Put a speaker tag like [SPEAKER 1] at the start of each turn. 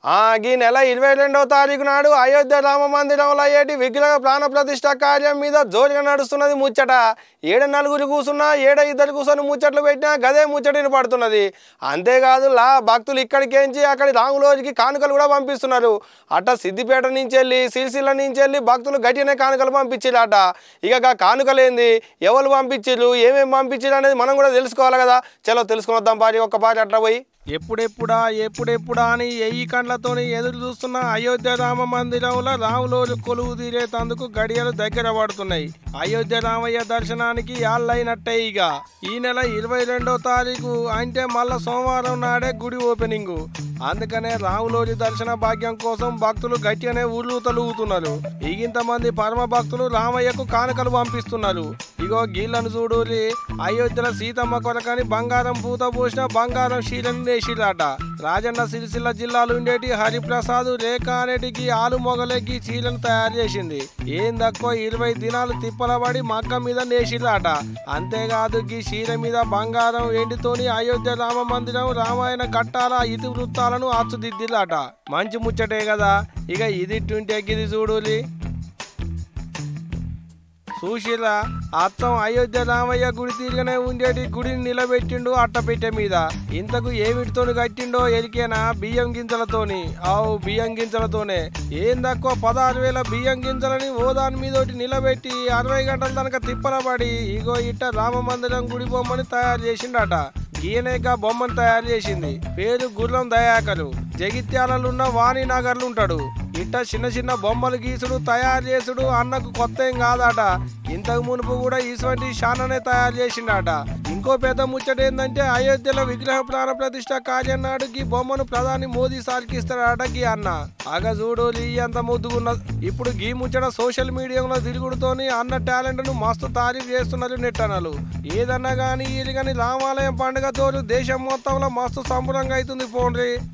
[SPEAKER 1] ఈ నెల 22వ తారీఖు నాడు అయోధ్య రామ మందిరంలో అయ్యేటి విగ్రహ ప్రాణ ప్రతిష్ఠ కార్యం మీద జోరుగా నడుస్తున్నది ముచ్చట. ఏడ నలుగురు కూసున్నా ఏడ ఇద్దరు కూర్చొని ముచ్చట్లు పెట్టినా గదే ముచ్చటిని పడుతున్నది. అంతేకాదు భక్తులు ఇక్కడికేంచి అక్కడి రాములోజుకి కానుకలు కూడా పంపిస్తున్నారు. అట్ట సిద్దిపేట నుంచి వెళ్ళి సిరిసిల్ల నుంచి వెళ్ళి భక్తులు గట్టినే కానుకలు పంపించిరట. ఇక కానుకలేంది, ఎవరు పంపించిర్రు, ఏమేమి పంపించిర్రు అనేది మనం కూడా తెలుసుకోవాలి కదా. చలో తెలుసుకుని వద్దాం పారి ఒక్కపారి అట్లా పోయి. ఎప్పుడెప్పుడా అని ఎయ్యి కండ్లతోని ఎదురు చూస్తున్న అయోధ్య రామ మందిరంలో రాములోజు కొలువు తీరేతందుకు గడియలు దగ్గర పడుతున్నాయి. అయోధ్య రామయ్య దర్శనానికి యాళ్ళైనట్టే. ఇక ఈ నెల 22వ తారీఖు అంటే మళ్ళా సోమవారం నాడే గుడి ఓపెనింగ్. అందుకనే రాములోజు దర్శన భాగ్యం కోసం భక్తులు గట్టిగానే ఊర్లు తలుగుతున్నారు. ఇంతమంది పరమ భక్తులు రామయ్యకు కానుకలు పంపిస్తున్నారు. ఇగో గీళ్లను చూడూరి అయోధ్యలో సీతమ్మ కొరకని బంగారం పూత పోసిన బంగారం శీలను నేసిరాట. రాజన్న సిరిసిల్ల జిల్లాలో ఉండేటి హరిప్రసాద్ రేఖ అనేటికి ఆలు మొగలెగ్గి చీలను తయారు చేసింది. ఏం తక్కువ 20 దినాలు తిప్పలబడి మగ్గ మీద నేసిరాట. అంతేకాదు ఈ చీర మీద బంగారం ఎండితోని అయోధ్య రామ మందిరం రామాయణ ఘట్టాల ఇతివృత్తాలను అచ్చుదిద్దిలాట. మంచి ముచ్చటే కదా. ఇక ఇది గిది చూడులి సుశీల అచ్చం అయోధ్య రామయ్య గుడి తీరుగానే ఉండేటి గుడిని నిలబెట్టిండు అట్టపెట్టె మీద. ఇంతకు ఏమిటితోని కట్టిండో ఎరికేనా? బియ్యం గింజలతోని. బియ్యం గింజలతోనే. ఏం తక్కువ 16,000 బియ్యం గింజలని ఓదాని మీద నిలబెట్టి 60 గంటల తనక తిప్పలబడి ఇగో ఇట్ట రామ మందిరం గుడి బొమ్మని తయారు చేసిండట. ఈయనగా బొమ్మను తయారు చేసింది. పేరు గుర్రం దయాకరు. జగిత్యాలలున్న వాణినగర్లు ఉంటాడు. ఇట్ట చిన్న బొమ్మలు గీసుడు తయారు చేసుడు అన్నకు కొత్త ఏం కాదట. ఇంతకు మునుపు కూడా ఇటువంటి శాననే తయారు చేసిండట. ఇంకో పెద్ద ముచ్చట ఏంటంటే అయోధ్యలో విగ్రహ ప్రాణ ప్రతిష్ఠ కార్యం నాడు ఈ బొమ్మను ప్రధాని మోదీ సార్కిస్తాడట గీ అన్న. చూడు అంత ముద్దుగున్నది. ఇప్పుడు గీ ముచ్చట సోషల్ మీడియాలో తిరుగుడుతోని అన్న టాలెంట్ ను మస్తు తారీఫ్ చేస్తున్నారు నెట్టనలు. ఏదన్నా గానీ ఇది కానీ రామాలయం పండుగ తోడు దేశం మొత్తంలో మస్తు సంబరంగా అవుతుంది పోండ్రి.